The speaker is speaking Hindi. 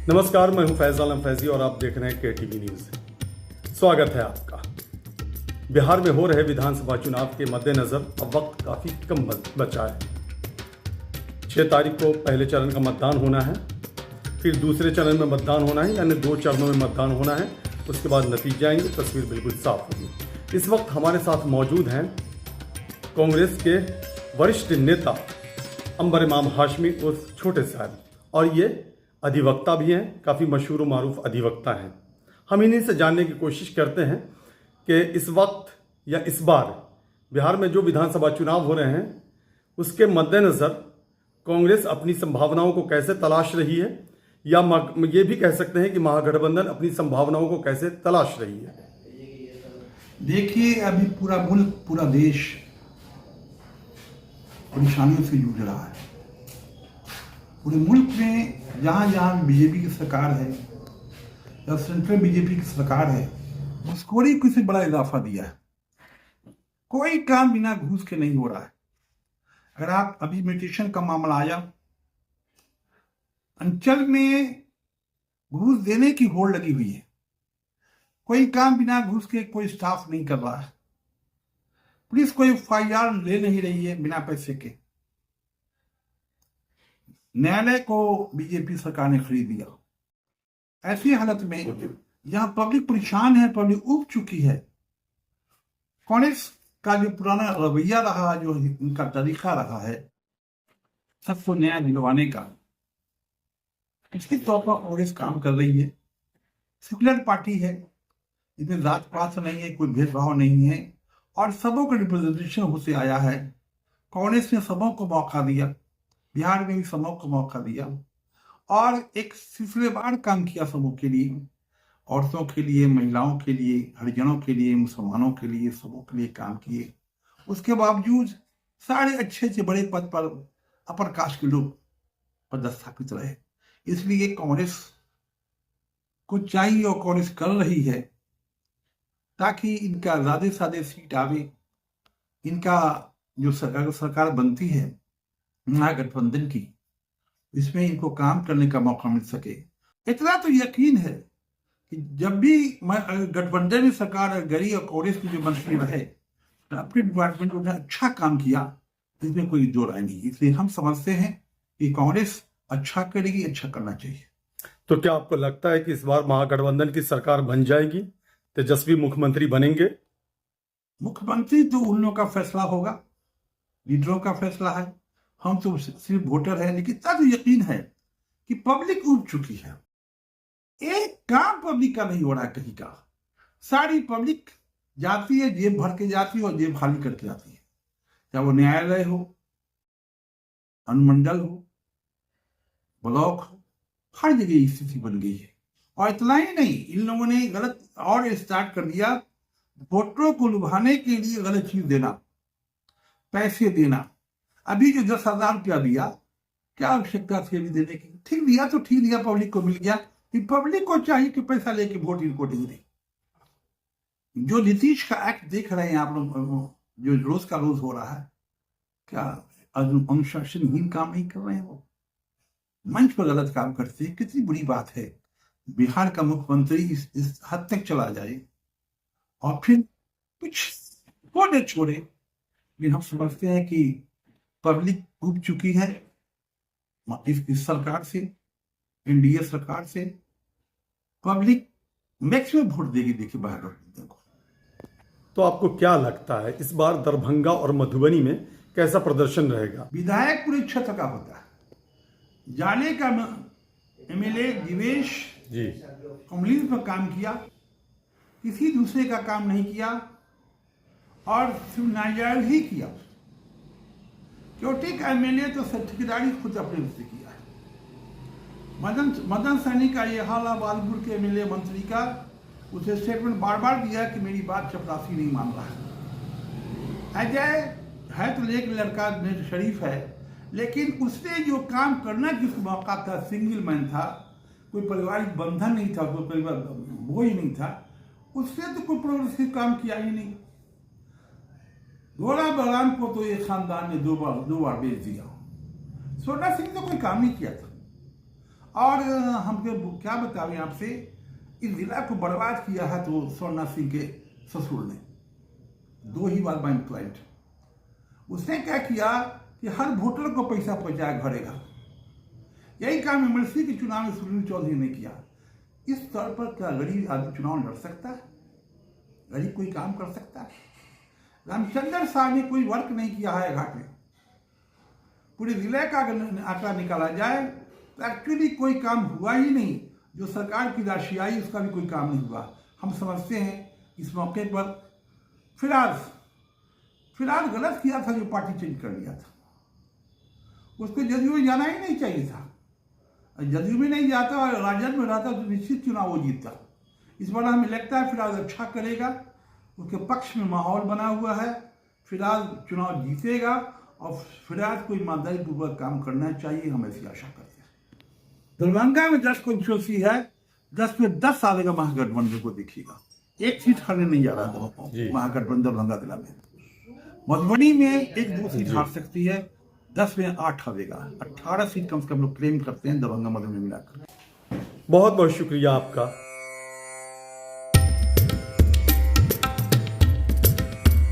नमस्कार, मैं हूं फैज आलम फैजी और आप देख रहे हैं KTV न्यूज़। स्वागत है आपका। बिहार में हो रहे विधानसभा चुनाव के मद्देनज़र अब वक्त काफ़ी कम बचा है। 6 तारीख को पहले चरण का मतदान होना है, फिर दूसरे चरण में मतदान होना है, यानी 2 चरणों में मतदान होना है। उसके बाद नतीजे आएंगे, तस्वीर बिल्कुल साफ होगी। इस वक्त हमारे साथ मौजूद हैं कांग्रेस के वरिष्ठ नेता अंबर इमाम हाशमी उर्फ छोटे साहब, और ये अधिवक्ता भी हैं, काफ़ी मशहूर मारूफ अधिवक्ता हैं। हम इन्हीं से जानने की कोशिश करते हैं कि इस वक्त या इस बार बिहार में जो विधानसभा चुनाव हो रहे हैं उसके मद्देनज़र कांग्रेस अपनी संभावनाओं को कैसे तलाश रही है, या ये भी कह सकते हैं कि महागठबंधन अपनी संभावनाओं को कैसे तलाश रही है। देखिए, अभी पूरा मुल्क, पूरा देश परेशानियों से जूझ रहा है। पूरे मुल्क में जहाँ जहाँ बीजेपी की सरकार है या सेंट्रल बीजेपी की सरकार है, घूसखोरी को से बड़ा इजाफा दिया है। कोई काम बिना घूस के नहीं हो रहा है। अगर आप अभी म्यूटेशन का मामला आया, अंचल में घूस देने की होड़ लगी हुई है। कोई काम बिना घूस के कोई स्टाफ नहीं कर रहा है। पुलिस कोई FIR ले नहीं रही है बिना पैसे के। न्यायालय को बीजेपी सरकार ने खरीद दिया। ऐसी हालत में जहां पब्लिक परेशान है, पब्लिक उब चुकी है, कांग्रेस का जो पुराना रवैया रहा, जो इनका तरीका रहा है सबको न्याय दिलवाने का, इसके तौर पर कांग्रेस काम कर रही है। सेकुलर पार्टी है, इसमें जात पात नहीं है, कोई भेदभाव नहीं है, और सबों का रिप्रेजेंटेशन होते आया है। कांग्रेस ने सबों को मौका दिया, बिहार में भी सबों को मौका दिया, और एक सिलसिलेवार काम किया सबों के लिए, औरतों के लिए, महिलाओं के लिए, हरिजनों के लिए, मुसलमानों के लिए, सबों के लिए काम किए। उसके बावजूद सारे अच्छे से बड़े पद पर अपर कास्ट के लोग पदस्थापित रहे। इसलिए कांग्रेस को चाहिए, और कांग्रेस कर रही है, ताकि इनका ज्यादा से ज्यादा सीट आवे। इनका जो सरकार बनती है महागठबंधन की, इसमें इनको काम करने का मौका मिल सके। इतना तो यकीन है कि जब भी गठबंधन की सरकार गरी और कांग्रेस की जो मंत्री रहे, अपने डिपार्टमेंट में अच्छा काम किया, इसमें कोई दो राय नहीं। इसलिए हम समझते हैं कि कांग्रेस अच्छा करेगी, अच्छा करना चाहिए। तो क्या आपको लगता है कि इस बार महागठबंधन की सरकार बन जाएगी, तेजस्वी मुख्यमंत्री बनेंगे? मुख्यमंत्री तो उन लोगों का फैसला होगा, लीडरों का फैसला है। हम तो सिर्फ वोटर हैं, लेकिन इतना तो यकीन है कि पब्लिक उब चुकी है। एक काम पब्लिक का नहीं हो रहा है कहीं का। सारी पब्लिक जाती है, जेब भर के जाती है और जेब खाली करके आती है। चाहे वो न्यायालय हो, अनुमंडल हो, ब्लॉक हो, हर जगह स्थिति बन गई है। और इतना ही नहीं, इन लोगों ने गलत और स्टार्ट कर दिया, वोटरों को लुभाने के लिए गलत चीज देना, पैसे देना। अभी जो 10,000 रुपया दिया, क्या आवश्यकता थी अभी देने की? ठीक दिया तो ठीक दिया, पब्लिक को मिल गया। पब्लिक को चाहिए कि पैसा लेके वोट इनको नहीं दे। जो नीतीश का एक्ट देख रहे हैं आप लोग, जो रोज का रोज हो रहा है, क्या अनुशासनहीन काम नहीं कर रहे हैं? वो मंच पर गलत काम करते हैं। कितनी बुरी बात है बिहार का मुख्यमंत्री इस हद तक चला जाए और फिर कुछ छोड़े छोड़े। लेकिन हम समझते हैं कि पब्लिक उब चुकी है इस सरकार से, NDA सरकार से। पब्लिक मैक्सिमम वोट देगी, देखिए बाहर को। तो आपको क्या लगता है इस बार दरभंगा और मधुबनी में कैसा प्रदर्शन रहेगा? विधायक पूरे क्षेत्र का होता है। जाने का MLA दिवेश जी कमलीन पर काम किया, किसी दूसरे का काम नहीं किया, और सिर्फ नाजायज ही किया। चोटी का MLA तो ठेकेदारी खुद अपने से किया है। मदन सैनी का ये हाल है, बालपुर के MLA मंत्री का। उसे स्टेटमेंट बार बार दिया कि मेरी बात चपरासी नहीं मान रहा है। अजय है तो एक लड़का शरीफ है, लेकिन उसने जो काम करना जिस मौका था, सिंगल मैन था, कोई पारिवारिक बंधन नहीं था, कोई परिवार बोझ नहीं था, उसने तो कोई प्रोग्रेसिव काम किया ही नहीं। घोड़ा बलराम को तो ये खानदान ने दो बार बेच दिया। सोना सिंह तो कोई काम नहीं किया था। और हमको क्या बतावें आपसे, इस जिला को बर्बाद किया है तो स्वर्णा सिंह के ससुर ने 2 ही बार बैंक क्लाइंट। उसने क्या किया कि हर वोटर को पैसा पहुंचाया घरे घर। यही काम एमएलसी के चुनाव में सुनील चौधरी ने किया। इस स्तर पर क्या गरीब आदमी चुनाव लड़ सकता है? गरीब कोई काम कर सकता है? रामचंद्र साहब ने कोई वर्क नहीं किया है घाट में। पूरे जिले का अगर आंकड़ा निकाला जाए तो एक्चुअली कोई काम हुआ ही नहीं। जो सरकार की राशि आई उसका भी कोई काम नहीं हुआ। हम समझते हैं इस मौके पर फिलहाल गलत किया था जो पार्टी चेंज कर लिया था। उसको जदयू में जाना ही नहीं चाहिए था। जदयू में नहीं जाता और राजद में रहता तो निश्चित चुनाव वो जीतता। इस बार हमें लगता है फिलहाल अच्छा करेगा, उसके पक्ष में माहौल बना हुआ है, फिलहाल चुनाव जीतेगा और फिलहाल कोई ईमानदारी पूर्वक काम करना चाहिए, हम ऐसी आशा करते हैं। दरभंगा में 10 कंस्टिट्यूंसी है, 10 में 10 आएगा महागठबंधन को देखिएगा। एक सीट हारने नहीं जा रहा है महागठबंधन दरभंगा जिला में। मधुबनी में 1-2 सीट हार सकती है, 10 में 8 हारेगा। 18 सीट कम से कम लोग क्लेम करते हैं दरभंगा मधुबनी मिलाकर। बहुत बहुत शुक्रिया आपका।